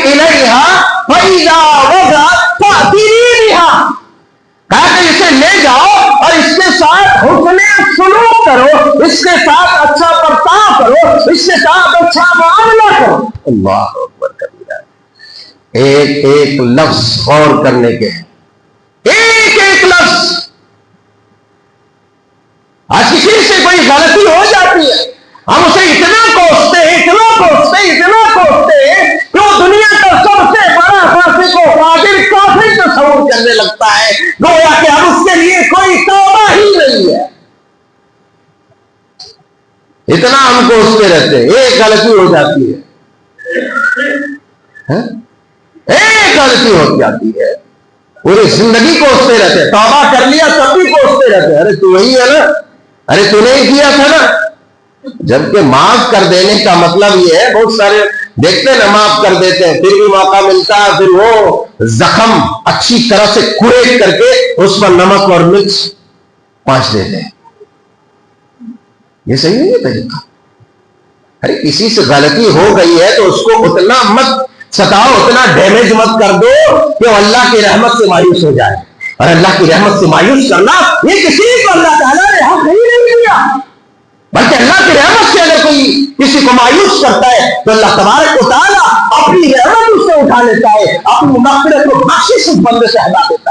إِلَيْهَا فَإِذَا وَضَعَتْ فَأْتِنِي بِهَا، کہا کہ اسے لے جاؤ اور اس کے ساتھ حسن سلوک کرو، اس کے ساتھ اچھا برتاؤ کرو، اس کے ساتھ اچھا معاملہ کرو۔ اللہ اکبر کبیرہ، ایک ایک لفظ غور کرنے کے ہیں، ایک ایک لفظ۔ آج کسی سے کوئی غلطی ہو جاتی ہے، ہم اسے اتنا کوستے ہیں، اتنا کوستے ہیں، اتنا کوستے ہیں کہ وہ دنیا کا سب سے بڑا فاسق و فاجر کافر تصور کرنے لگتا ہے، گویا کہ اب اس کے لیے کوئی توبہ ہی نہیں ہے۔ اتنا ہم کوستے رہتے ہیں، ایک غلطی ہو جاتی ہے، ایک غلطی ہو جاتی ہے، پوری زندگی کوستے رہتے ہیں، توبہ کر لیا تب بھی کوستے رہتے ہیں، ارے تو وہی ہے نا، ارے تو نہیں کیا تھا نا۔ جبکہ معاف کر دینے کا مطلب یہ ہے، بہت سارے دیکھتے نا معاف کر دیتے ہیں، پھر بھی موقع ملتا ہے، پھر وہ زخم اچھی طرح سے کریٹ کر کے اس پر نمک اور مرچ پانچ دیتے ہیں۔ یہ صحیح نہیں ہے طریقہ۔ ارے کسی سے غلطی ہو گئی ہے تو اس کو اتنا مت ستاؤ، اتنا ڈیمیج مت کر دو کہ وہ اللہ کی رحمت سے مایوس ہو جائے، اور اللہ کی رحمت سے مایوس کرنا یہ کسی کو اللہ تعالیٰ نے حق نہیں دیا، بلکہ اللہ کی رحمت سے اگر کوئی کسی کو مایوس کرتا ہے تو اللہ تبارک و تعالیٰ اپنی رحمت اس سے اٹھا لیتا ہے، اپنی مغفرت و بخشش اس بندے سے ہٹا دیتا ہے۔